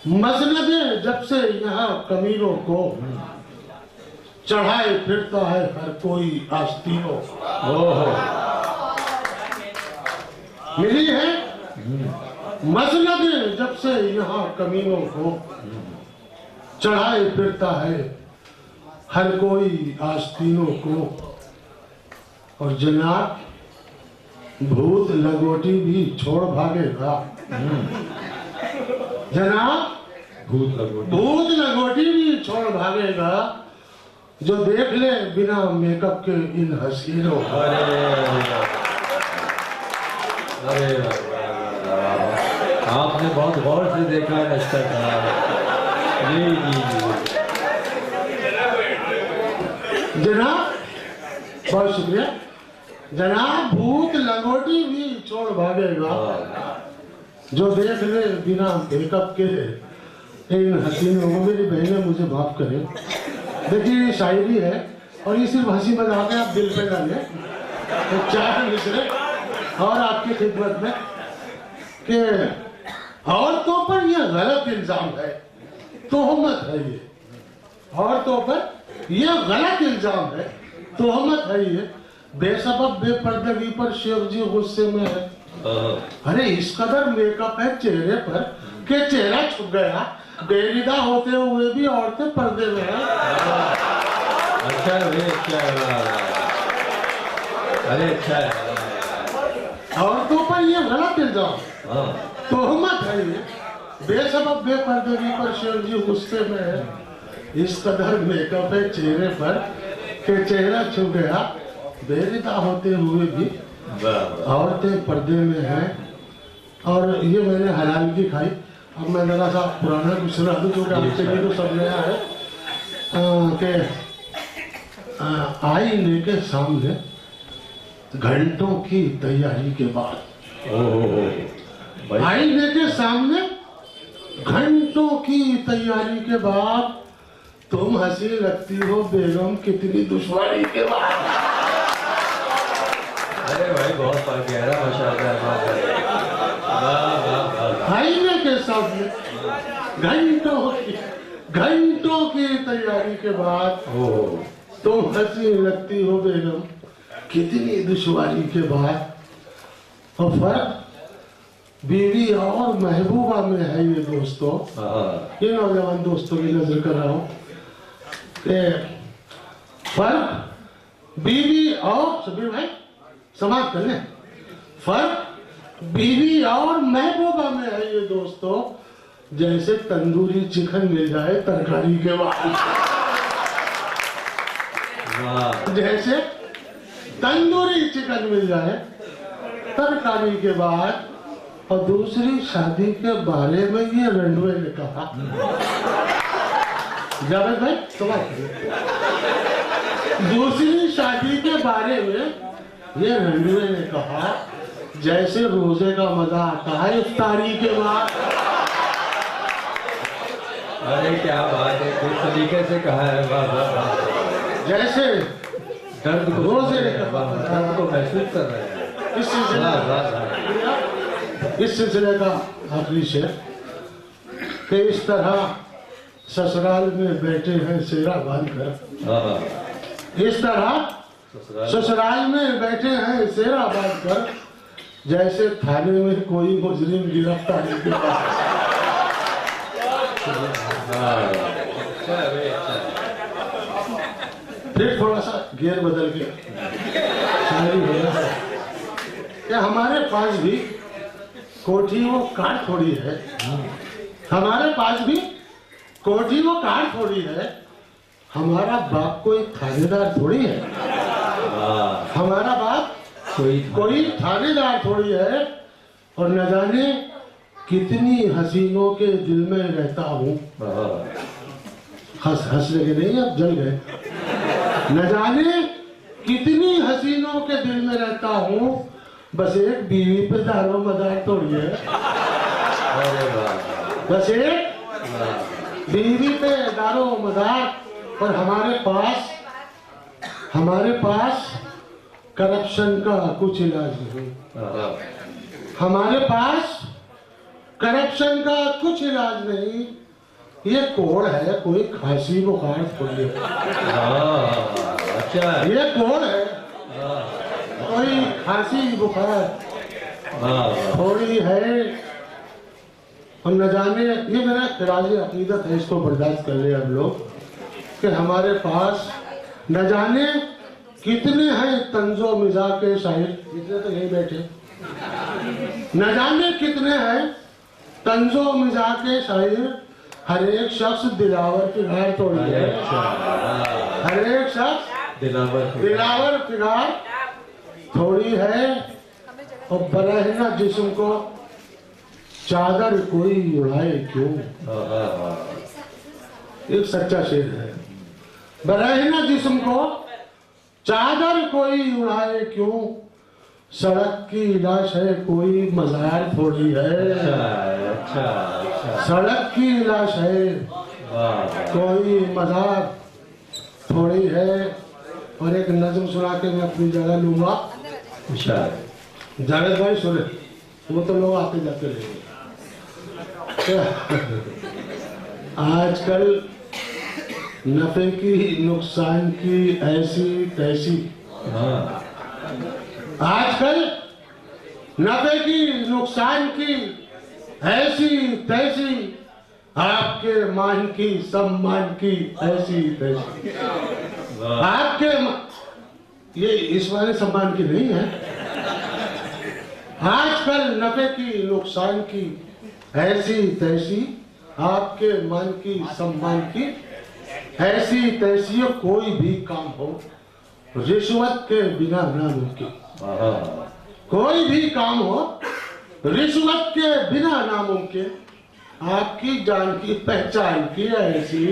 मसनदे जब से यहाँ कमीनों को चढ़ाए फिरता है हर कोई आस्तीनों। मिली है मसनदे जब से यहाँ कमीनों को चढ़ाए फिरता है हर कोई आस्तीनों को। और जनाब भूत लगोटी भी छोड़ भागेगा। जनाब भूत लगोटी भी छोड़ भागेगा जो देख ले बिना मेकअप के इन हसीनों। अरे आपने बहुत गौर से देखा है इसका जनाब बहुत शुक्रिया। जनाब भूत लंगोटी भी छोड़ भागेगा जो देख ले बिना मेकअप के इन हसीनों को। मेरी बहनें मुझे माफ करें, देखिए ये शायरी है और ये सिर्फ हंसी मजाक है, आप दिल पे डालें तो चार मिसरे और आपकी खिदमत में कि औरतों पर यह गलत इल्जाम है, तोहमत है ये। औरतों पर यह गलत इल्जाम है, तोहमत है ये। बेसबब बेपर्दगी पर शेख जी गुस्से में है। अरे इस कदर मेकअप है चेहरे पर कि चेहरा छुप गया, बेरिदा होते हुए भी औरतें पर्दे में है। अच्छा अरे अच्छा औरतों पर यह गलत इल्जाम, तोहमत है ये। बेसबब बेपर्दगी पर शेख जी गुस्से में है। इस कदर मेकअप है चेहरे पर कि चेहरा छुप गया, बेरिदा होते हुए भी औरतें पर्दे में हैं। और ये मैंने हलाल की खाई। अब मैं जरा सा पुराना कुछ सुना दूं क्योंकि आपसे भी तो सब नया है कि आईने के सामने घंटों की तैयारी के बाद, आईने के सामने घंटों की तैयारी के बाद तुम हंसी लगती हो बेगम कितनी दुश्वारी के बाद। अरे भाई बहुत गहरा माशाअल्लाह। आईने के सामने घंटों की तैयारी के बाद तुम हंसी लगती हो बेगम कितनी दुश्वारी के बाद। और फर्क बीवी और महबूबा में है ये दोस्तों, ये नौजवान दोस्तों की नजर कर रहा हूँ। फर्क बीवी और सबीर भाई समाप्त कर लें। फर्क बीवी और महबूबा में है ये दोस्तों, जैसे तंदूरी चिकन मिल जाए तरकारी के बाद। जैसे तंदूरी चिकन मिल जाए तरकारी के बाद। और दूसरी शादी के बारे में ये रणवे ने कहा, जावेद भाई दूसरी शादी के बारे में ये रणवे ने कहा जैसे रोजे का मजा आता है इफ्तारी के बाद। अरे क्या बात है, किस तरीके से कहा है। जैसे दर्द को रोजे दर्द को महसूस कर रहे हैं। इस सिलसिले का आखिरी शेर कि इस तरह ससुराल में बैठे हैं सेरा बांधकर। इस तरह ससुराल में बैठे हैं सेरा बांधकर जैसे थाने में कोई मुजरिम गिरफ्तारी के बाद। फिर थोड़ा सा गियर बदल के शायरी हो रहा है कि हमारे पास भी कोठी वो कार थोड़ी है। हमारे पास भी कोठी वो कार थोड़ी है। हमारा बाप कोई थानेदार थोड़ी है। हमारा बाप कोई थानेदार थोड़ी है। और न जाने कितनी हसीनों के दिल में रहता हूँ। हंस लगे नहीं, अब जल गए। न जाने कितनी हसीनों के दिल में रहता हूँ, बस एक बीवी पे दारो मदार थोड़ी है। बस एक बीवी पे दारो मदार। पर हमारे पास करप्शन का कुछ इलाज नहीं। हमारे पास करप्शन का कुछ इलाज नहीं, ये कोड़ है, कोई खांसी बुखार थोड़ी है। अच्छा है। ये कोड़ है, कोई खांसी बुखार थोड़ी है। और न जाने, ये मेरा खिराजी अकीदत है, इसको बर्दाश्त कर ले हम लोग, कि हमारे पास न जाने कितने हैं तंजो मिजाज के शायर, कितने तो यही बैठे, न जाने कितने हैं तंजो मिजाज के शायर। हर एक शख्स दिलावर फिगार तोड़ी है, हर एक शख्स दिलावर फिगार थोड़ी है। और बरहना जिस्म को चादर कोई उड़ाए क्यों, एक सच्चा शेर है। बरहना जिस्म को चादर कोई उड़ाए क्यों, सड़क की लाश है कोई मजार थोड़ी है। अच्छा। सड़क की लाश है कोई मजार थोड़ी है। और एक नज्म सुना के मैं अपनी जगह लूंगा। जावेद भाई सुने, वो तो लोग आते जाते रहेंगे। आजकल नफे की नुकसान की ऐसी तैसी, आजकल नफे की नुकसान की ऐसी तैसी, आपके मान की सम्मान की ऐसी तैसी। आपके ये इस वाले सम्मान की नहीं है। आजकल नफे की नुकसान की ऐसी तैसी, आपके मन की सम्मान की ऐसी तैसी। कोई भी काम हो रिश्वत के बिना नामुमकिन, कोई भी काम हो रिश्वत के बिना नामुमकिन। आपकी जान की पहचान की ऐसी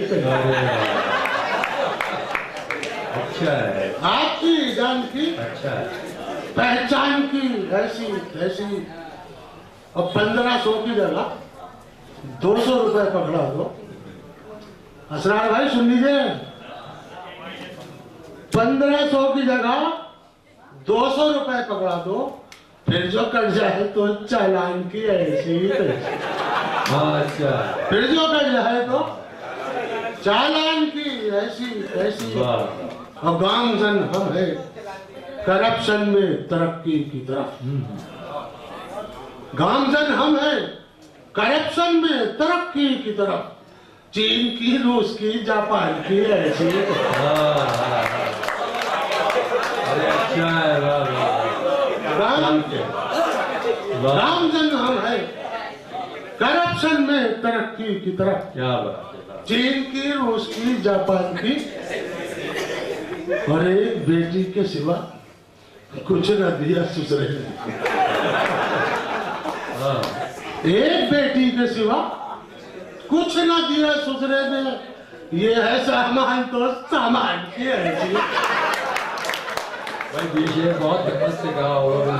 अच्छा है। आपकी जान की अच्छा पहचान की ऐसी ऐसी। और 1500 की जगह 200 रुपए पकड़ा दो। असरार भाई सुन लीजिए, 1500 की जगह 200 रुपए पकड़ा दो, फिर जो कट जाए तो चालान की ऐसी। अच्छा। फिर जो कट जाए तो चालान की ऐसी ऐसी। और गामजन हम है करप्शन में तरक्की की तरफ, गामजन हम है करप्शन में तरक्की की तरफ। चीन की, रूस की, जापान की ऐसी। अच्छा है। गामजन हम है करप्शन में तरक्की की तरफ। क्या बात है। चीन की, रूस की, जापान की। और एक बेटी के सिवा कुछ न दिया ससुरे ने। एक बेटी के सिवा कुछ न दिया ससुरे ने। ये है सामान तो सामान की है। भाई पीछे बहुत हिम्मत से कहा होगा।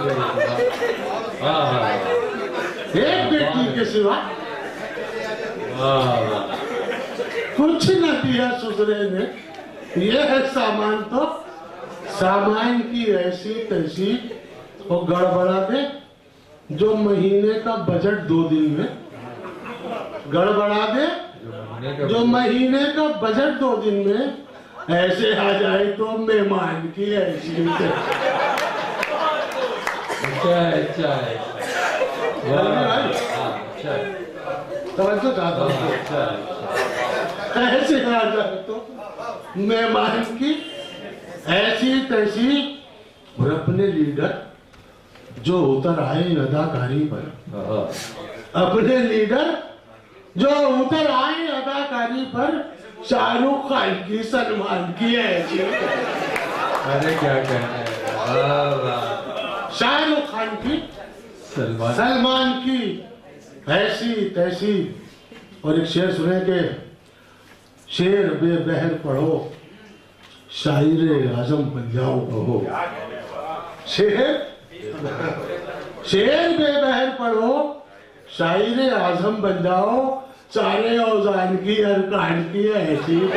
एक बेटी के सिवा कुछ न दिया ससुरे ने। ये है सामान तो सामान की ऐसी तैसी। और गड़बड़ा दे जो महीने का बजट 2 दिन में, गड़बड़ा दे जो महीने का बजट 2 दिन में। ऐसे आ जाए तो मेहमान की ऐसी। अच्छा है। तवज्जो चाहता हूँ। ऐसे आ जाए तो मेहमान की ऐसी तैसी। और अपने लीडर जो उतर आए अदाकारी पर, अपने लीडर जो उतर आए अदाकारी पर। शाहरुख खान की, सलमान की ऐसी। अरे क्या कहना है। शाहरुख खान की, सलमान की ऐसी तैसी। और एक शेर सुने के, शेर बेबहर पढ़ो शायर आजम बन जाओ। शेर बेबहर पढ़ो शायर आजम बन जाओ। सारे औजान की अरकान की ऐसी।